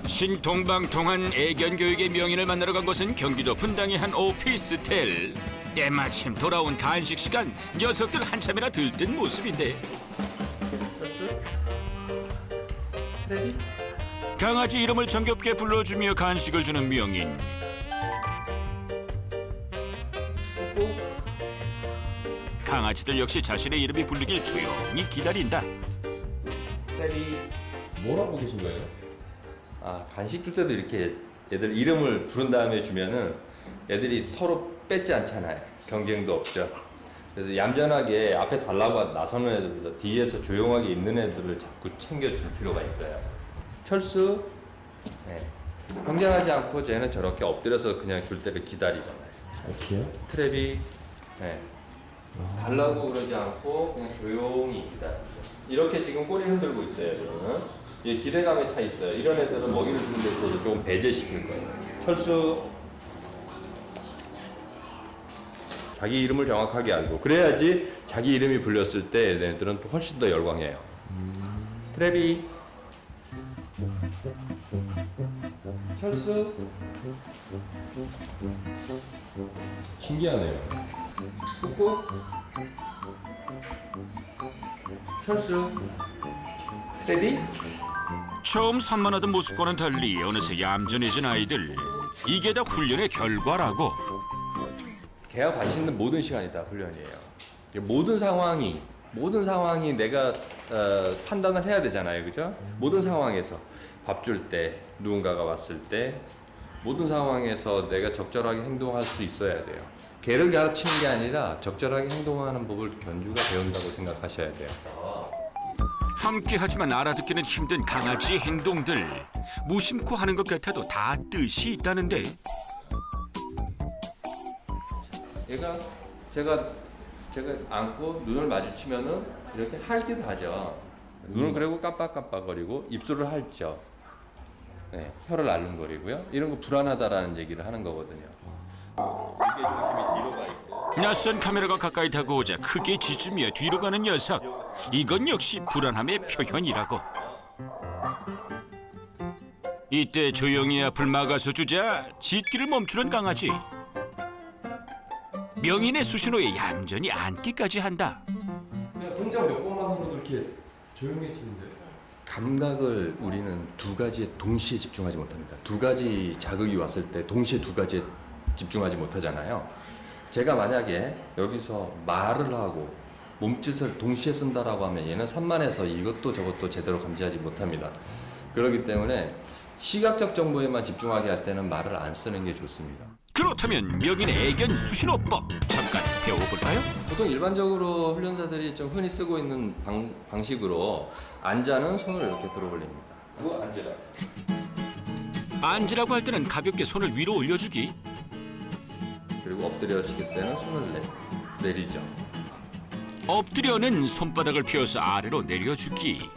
신동방통한 애견 교육의 명인을 만나러 간 곳은 경기도 분당의 한 오피스텔. 때마침 돌아온 간식 시간, 녀석들 한참이나 들뜬 모습인데 강아지 이름을 정겹게 불러주며 간식을 주는 명인. 강아지들 역시 자신의 이름이 불리길 조용히 기다린다. 뭘 하고 계신 거예요? 간식 줄 때도 이렇게 애들 이름을 부른 다음에 주면은 애들이 서로 뺏지 않잖아요. 경쟁도 없죠. 그래서 얌전하게 앞에 달라고 나서는 애들보다 뒤에서 조용하게 있는 애들을 자꾸 챙겨줄 필요가 있어요. 철수, 경쟁하지 않고 쟤는 저렇게 엎드려서 그냥 줄 때를 기다리잖아요. 어떻게요? 트랩이 달라고 그러지 않고 그냥 조용히 기다리죠. 이렇게 지금 꼬리 흔들고 있어요. 애들은 이게 기대감에 차 있어요. 이런 애들은 먹이를 주는 데 있어서 조금 배제시킬 거예요. 철수, 자기 이름을 정확하게 알고 그래야지 자기 이름이 불렸을 때 얘네들은 또 훨씬 더 열광해요. 트랩이, 철수, 신기하네요. 꾹꾹, 철수, 트랩이. 처음 산만하던 모습과는 달리 어느새 얌전해진 아이들. 이게 다 훈련의 결과라고. 걔가 관심 있는 모든 시간이 다 훈련이에요. 모든 상황이 내가 판단을 해야 되잖아요, 그죠? 모든 상황에서 밥 줄 때, 누군가가 왔을 때, 모든 상황에서 내가 적절하게 행동할 수 있어야 돼요. 걔를 가르치는 게 아니라 적절하게 행동하는 법을 견주가 배운다고 생각하셔야 돼요. 함께하지만 알아듣기는 힘든 강아지 행동들. 무심코 하는 것 같아도 다 뜻이 있다는데. 얘가 제가 안고 눈을 마주치면은 이렇게 핥기도 하죠. 눈을 그리고 깜빡깜빡거리고 입술을 핥죠. 혀를 알름거리고요. 이런 거 불안하다라는 얘기를 하는 거거든요. 이게 중심이 뒤로 가 있고. 낯선 카메라가 가까이 다가오자 크게 짖으며 뒤로 가는 녀석. 이건 역시 불안함의 표현이라고. 이때 조용히 앞을 막아서 주자 짖기를 멈추는 강아지. 명인의 수신호에 얌전히 앉기까지 한다. 그냥 혼자 몇 번만 해도 이렇게 조용해지는데. 감각을 우리는 두 가지에 동시에 집중하지 못합니다. 두 가지 자극이 왔을 때 동시에 두 가지에 집중하지 못하잖아요. 제가 만약에 여기서 말을 하고 몸짓을 동시에 쓴다라고 하면 얘는 산만해서 이것도 저것도 제대로 감지하지 못합니다. 그렇기 때문에 시각적 정보에만 집중하게 할 때는 말을 안 쓰는 게 좋습니다. 그렇다면 명인의 애견 수신호법 잠깐 배워볼까요? 보통 일반적으로 훈련사들이 좀 흔히 쓰고 있는 방식으로 앉아는 손을 이렇게 들어 올립니다. 그리고 앉으라. 앉으라고 할 때는 가볍게 손을 위로 올려주기. 그리고 엎드려시킬 때는 손을 내리죠. 엎드려는 손바닥을 펴서 아래로 내려주기.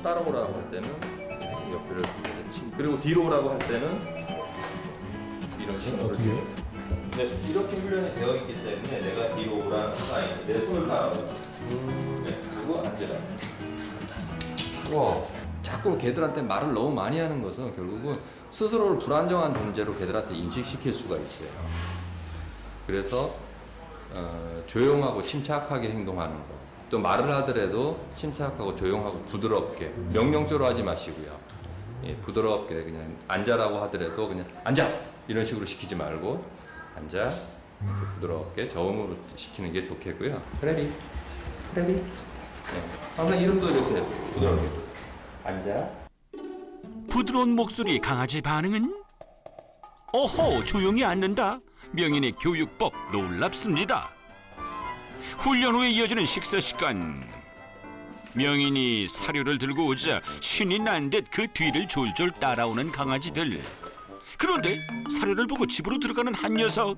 따라오라고 할 때는 옆으로 그리고 뒤로 오라고 할 때는 이런 식으로 어떻게요? 이렇게 훈련이 되어 있기 때문에 내가 뒤로 오라는 사인 내 손을 따라오고 그리고 앉으라. 자꾸 걔들한테 말을 너무 많이 하는 것은 결국은 스스로를 불안정한 존재로 걔들한테 인식시킬 수가 있어요. 그래서 조용하고 침착하게 행동하는 거. 또 말을 하더라도 침착하고 조용하고 부드럽게 명령조로 하지 마시고요. 부드럽게 그냥 앉아라고 하더라도 그냥 앉아 이런 식으로 시키지 말고 앉아 이렇게 부드럽게 저음으로 시키는 게 좋겠고요. 트레비 항상 이름도 이렇게 부드럽게 앉아. 부드러운 목소리 강아지 반응은? 어허, 조용히 앉는다. 명인의 교육법 놀랍습니다. 훈련 후에 이어지는 식사 시간. 명인이 사료를 들고 오자 신이 난 듯 그 뒤를 졸졸 따라오는 강아지들. 그런데 사료를 보고 집으로 들어가는 한 녀석.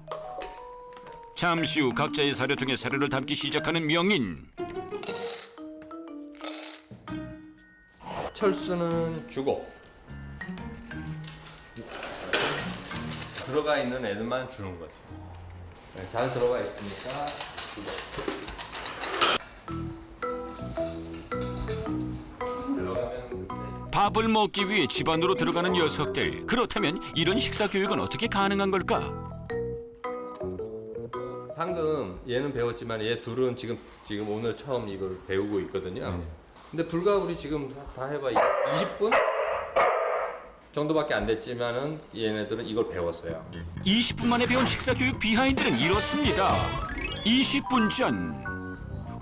잠시 후 각자의 사료통에 사료를 담기 시작하는 명인. 철수는 주고 들어가 있는 애들만 주는 거죠. 잘 들어가 있으니까 주고. 밥을 먹기 위해 집 안으로 들어가는 녀석들. 그렇다면 이런 식사 교육은 어떻게 가능한 걸까? 방금 얘는 배웠지만 얘 둘은 지금 오늘 처음 이걸 배우고 있거든요. 근데 불과 우리 지금 다 해봐 20분 정도밖에 안 됐지만은 얘네들은 이걸 배웠어요. 20분 만에 배운 식사 교육 비하인드는 이렇습니다. 20분 전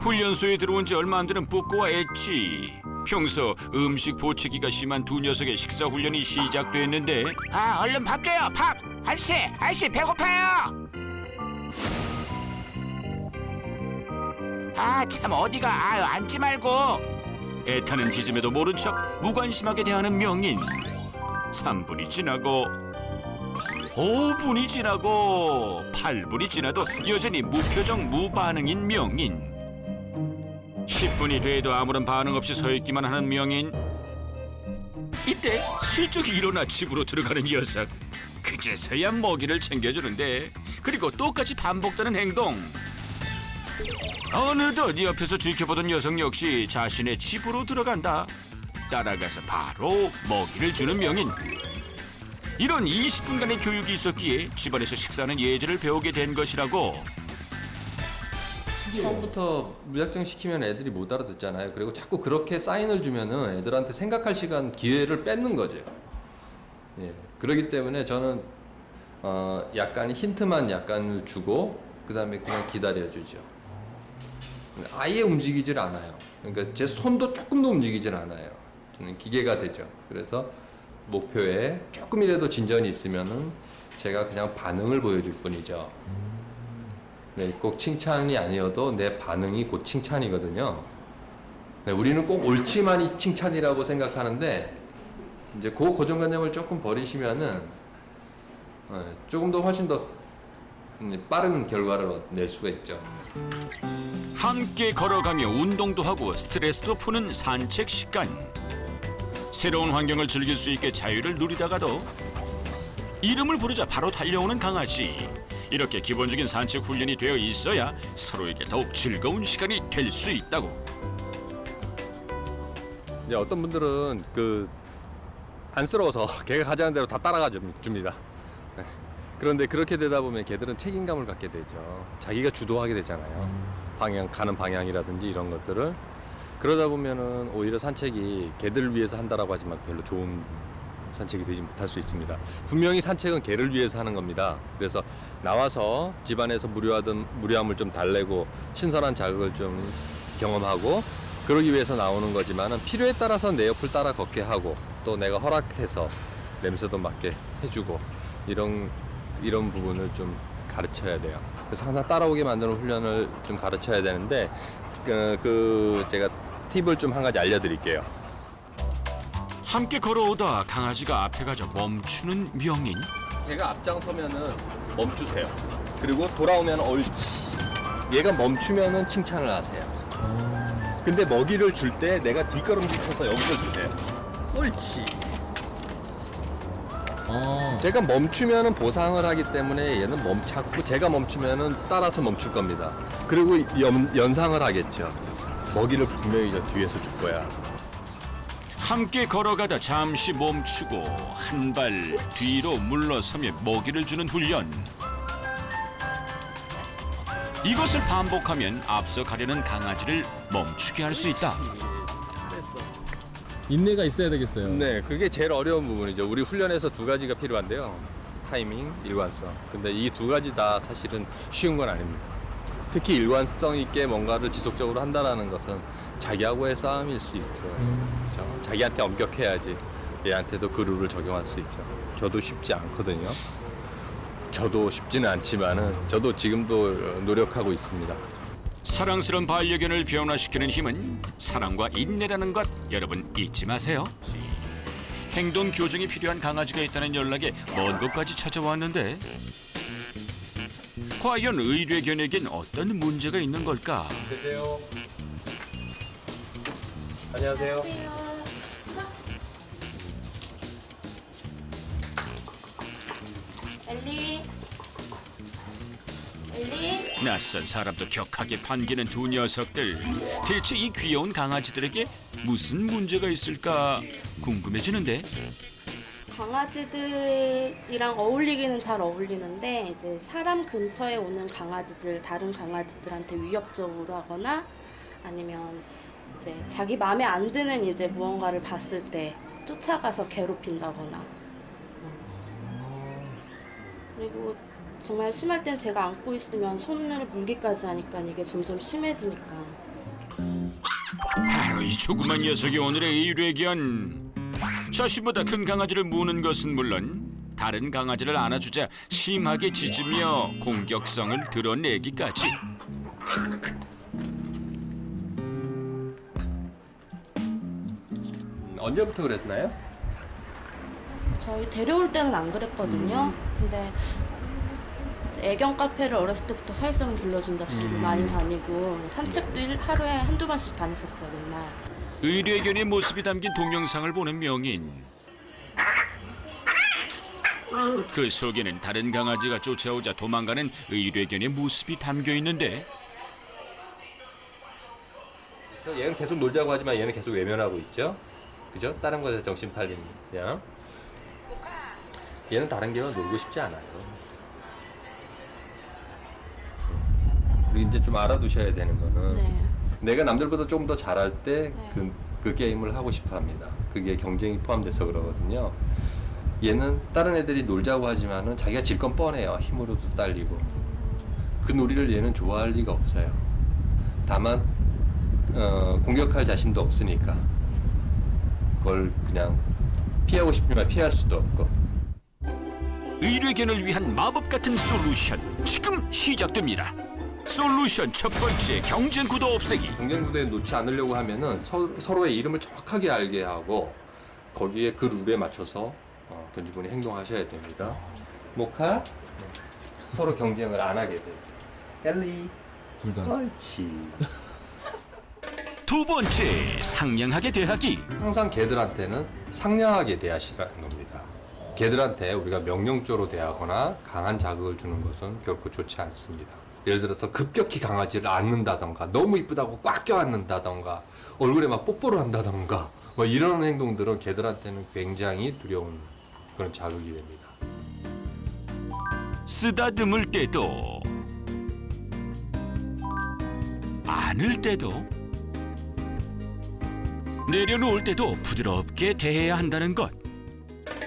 훈련소에 들어온 지 얼마 안 되는 뿌꼬와 엣지. 평소 음식 보채기가 심한 두 녀석의 식사 훈련이 시작됐는데 얼른 밥 줘요, 밥! 아저씨, 배고파요! 참, 어디가, 앉지 말고! 애타는 짖음에도 모른 척 무관심하게 대하는 명인. 3분이 지나고 5분이 지나고 8분이 지나도 여전히 무표정 무반응인 명인. 10분이 돼도 아무런 반응 없이 서 있기만 하는 명인. 이때 슬쩍 일어나 집으로 들어가는 녀석. 그제서야 먹이를 챙겨주는데 그리고 똑같이 반복되는 행동. 어느덧 옆에서 지켜보던 녀석 역시 자신의 집으로 들어간다. 따라가서 바로 먹이를 주는 명인. 이런 20분간의 교육이 있었기에 집안에서 식사하는 예절을 배우게 된 것이라고. 처음부터 무작정 시키면 애들이 못 알아듣잖아요. 그리고 자꾸 그렇게 사인을 주면은 애들한테 생각할 시간, 기회를 뺏는 거죠. 예. 그렇기 때문에 저는 약간 힌트만 약간을 주고 그다음에 그냥 기다려주죠. 아예 움직이질 않아요. 그러니까 제 손도 조금도 움직이질 않아요. 저는 기계가 되죠. 그래서 목표에 조금이라도 진전이 있으면은 제가 그냥 반응을 보여줄 뿐이죠. 네, 꼭 칭찬이 아니어도 내 반응이 곧 칭찬이거든요. 네, 우리는 꼭 옳지만이 칭찬이라고 생각하는데 이제 그 고정관념을 조금 버리시면은 조금 더 훨씬 더 빠른 결과를 낼 수가 있죠. 함께 걸어가며 운동도 하고 스트레스도 푸는 산책 시간. 새로운 환경을 즐길 수 있게 자유를 누리다가도 이름을 부르자 바로 달려오는 강아지. 이렇게 기본적인 산책 훈련이 되어 있어야 서로에게 더욱 즐거운 시간이 될 수 있다고. 이제 어떤 분들은 안쓰러워서 걔가 가자는 대로 다 따라가 줍니다. 네. 그런데 그렇게 되다 보면 걔들은 책임감을 갖게 되죠. 자기가 주도하게 되잖아요. 가는 방향이라든지 이런 것들을. 그러다 보면은 오히려 산책이 걔들을 위해서 한다라고 하지만 별로 좋은 산책이 되지 못할 수 있습니다. 분명히 산책은 걔를 위해서 하는 겁니다. 그래서 나와서 집안에서 무료함을 좀 달래고 신선한 자극을 좀 경험하고 그러기 위해서 나오는 거지만은 필요에 따라서 내 옆을 따라 걷게 하고 또 내가 허락해서 냄새도 맡게 해주고 이런 부분을 좀 가르쳐야 돼요. 그래서 항상 따라오게 만드는 훈련을 좀 가르쳐야 되는데 제가 팁을 좀 한 가지 알려드릴게요. 함께 걸어오다 강아지가 앞에 가져 멈추는 명인. 제가 앞장서면은 멈추세요. 그리고 돌아오면 옳지. 얘가 멈추면은 칭찬을 하세요. 근데 먹이를 줄 때 내가 뒷걸음질 쳐서 여기서 주세요. 옳지. 제가 멈추면은 보상을 하기 때문에 얘는 자꾸 제가 멈추면은 따라서 멈출 겁니다. 그리고 연상을 하겠죠. 먹이를 분명히 저 뒤에서 줄 거야. 함께 걸어가다 잠시 멈추고 한 발 뒤로 물러서며 먹이를 주는 훈련. 이것을 반복하면 앞서 가려는 강아지를 멈추게 할 수 있다. 인내가 있어야 되겠어요. 네, 그게 제일 어려운 부분이죠. 우리 훈련에서 두 가지가 필요한데요. 타이밍, 일관성. 근데 이 두 가지 다 사실은 쉬운 건 아닙니다. 특히 일관성 있게 뭔가를 지속적으로 한다는 것은 자기하고의 싸움일 수 있어요. 그렇죠? 자기한테 엄격해야지 얘한테도 그 룰을 적용할 수 있죠. 저도 쉽지 않거든요. 저도 쉽지는 않지만은 저도 지금도 노력하고 있습니다. 사랑스러운 반려견을 변화시키는 힘은 사랑과 인내라는 것 여러분 잊지 마세요. 행동 교정이 필요한 강아지가 있다는 연락에 먼 곳까지 찾아왔는데 과연 의뢰견에겐 어떤 문제가 있는 걸까? 계세요. 안녕하세요. 엘리. 낯선 사람도 격하게 반기는 두 녀석들. 대체 이 귀여운 강아지들에게 무슨 문제가 있을까 궁금해지는데 강아지들이랑 어울리기는 잘 어울리는데 이제 사람 근처에 오는 강아지들, 다른 강아지들한테 위협적으로 하거나 아니면 이제 자기 마음에 안 드는 이제 무언가를 봤을 때 쫓아가서 괴롭힌다거나 그리고 정말 심할 땐 제가 안고 있으면 손을 물기까지 하니까 이게 점점 심해지니까 바로 이 조그만 녀석이 오늘의 의뢰견. 자신보다 큰 강아지를 무는 것은 물론 다른 강아지를 안아주자 심하게 짖으며 공격성을 드러내기까지. 언제부터 그랬나요? 저희 데려올 때는 안 그랬거든요. 근데 애견 카페를 어렸을 때부터 사회성 길러준답시고 많이 다니고 산책도 하루에 한두 번씩 다녔었어요 맨날. 의뢰견의 모습이 담긴 동영상을 보는 명인. 그 속에는 다른 강아지가 쫓아오자 도망가는 의뢰견의 모습이 담겨 있는데 얘는 계속 놀자고 하지만 얘는 계속 외면하고 있죠. 그죠? 다른 것에 정신 팔리는 그냥. 얘는 다른 개와 놀고 싶지 않아요. 그리고 이제 좀 알아두셔야 되는 거는 네. 내가 남들보다 조금 더 잘할 때 네. 그 게임을 하고 싶어 합니다. 그게 경쟁이 포함돼서 그러거든요. 얘는 다른 애들이 놀자고 하지만은 자기가 질 건 뻔해요. 힘으로도 딸리고. 그 놀이를 얘는 좋아할 리가 없어요. 다만 공격할 자신도 없으니까 그걸 그냥 피하고 싶지만 피할 수도 없고. 의뢰견을 위한 마법 같은 솔루션 지금 시작됩니다. 솔루션 첫 번째 경쟁 구도 없애기. 경쟁 구도에 놓지 않으려고 하면은 서로의 이름을 정확하게 알게 하고 거기에 그 룰에 맞춰서 견주분이 행동하셔야 됩니다. 모카 서로 경쟁을 안 하게 돼요. 엘리 둘 다. 옳지. 두 번째 상냥하게 대하기. 항상 개들한테는 상냥하게 대하시라는 겁니다. 개들한테 우리가 명령조로 대하거나 강한 자극을 주는 것은 결코 좋지 않습니다. 예를 들어서 급격히 강아지를 안는다던가 너무 이쁘다고 꽉 껴안는다던가 얼굴에 막 뽀뽀를 한다던가 뭐 이런 행동들은 개들한테는 굉장히 두려운 그런 자극이 됩니다. 쓰다듬을 때도 안을 때도 내려놓을 때도 부드럽게 대해야 한다는 것.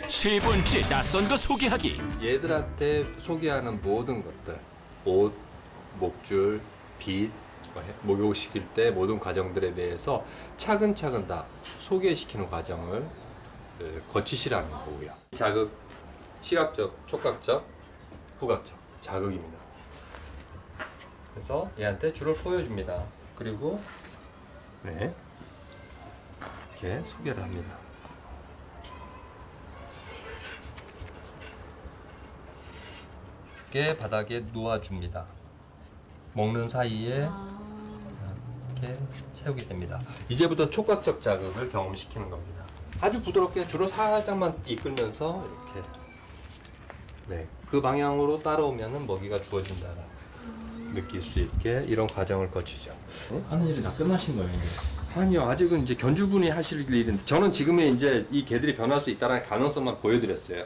세 번째 낯선 것 소개하기. 얘들한테 소개하는 모든 것들 옷, 목줄, 빛, 목욕시킬 때 모든 과정들에 대해서 차근차근 다 소개시키는 과정을 거치시라는 거고요. 자극, 시각적, 촉각적, 후각적 자극입니다. 그래서 얘한테 줄을 보여줍니다. 그리고 네, 이렇게 소개를 합니다. 이렇게 바닥에 놓아줍니다. 먹는 사이에 이렇게 채우게 됩니다. 이제부터 촉각적 자극을 경험시키는 겁니다. 아주 부드럽게 줄을 살짝만 이끌면서 이렇게 그 방향으로 따라오면 먹이가 주어진다라 느낄 수 있게 이런 과정을 거치죠. 하는 일이 다 끝나신 거예요. 아니요, 아직은 이제 견주분이 하실 일인데 저는 지금의 이제 이 개들이 변할 수 있다는 가능성만 보여드렸어요.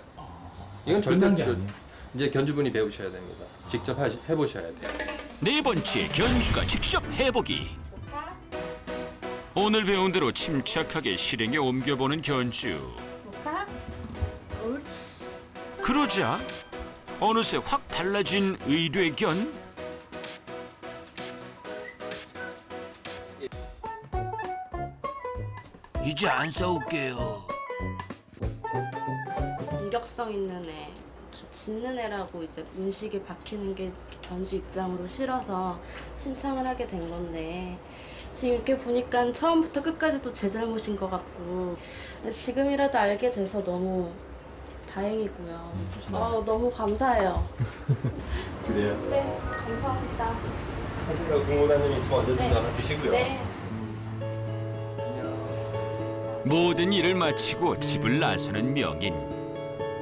이건 끝난 게 절대 아니에요. 이제 견주분이 배우셔야 됩니다. 직접 해보셔야 돼요. 네 번째 견주가 직접 해보기. 오늘 배운 대로 침착하게 실행에 옮겨보는 견주. 모카? 옳지. 그러자 어느새 확 달라진 의뢰견. 이제 안 싸울게요. 공격성 있는 애, 짖는 애라고 이제 인식이 박히는 게 견주 입장으로 싫어서 신청을 하게 된 건데 지금 이렇게 보니까 처음부터 끝까지도 제 잘못인 것 같고 지금이라도 알게 돼서 너무 다행이고요. 너무 감사해요. 그래요. 네, 감사합니다. 하시다가 궁금한 점 있으면 언제든 네. 전화 주시고요. 네. 모든 일을 마치고 집을 나서는 명인.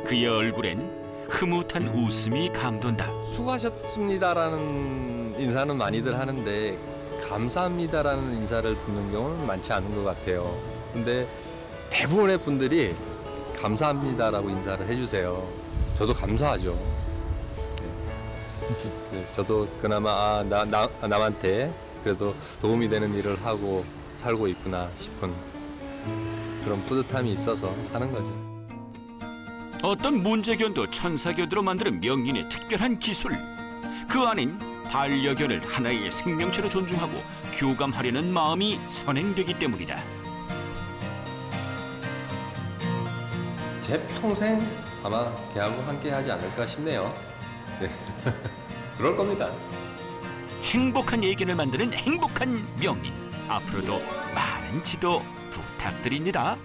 그의 얼굴엔 흐뭇한 웃음이 감돈다. 수고하셨습니다라는 인사는 많이들 하는데 감사합니다라는 인사를 듣는 경우는 많지 않은 것 같아요. 근데 대부분의 분들이 감사합니다라고 인사를 해주세요. 저도 감사하죠. 네. 저도 그나마 남한테 그래도 도움이 되는 일을 하고 살고 있구나 싶은 그런 뿌듯함이 있어서 하는 거죠. 어떤 문제견도 천사견으로 만드는 명인의 특별한 기술. 그 안엔 반려견을 하나의 생명체로 존중하고 교감하려는 마음이 선행되기 때문이다. 제 평생 아마 걔하고 함께 하지 않을까 싶네요. 네. 그럴 겁니다. 행복한 애견을 만드는 행복한 명인. 앞으로도 많은 지도 부탁드립니다.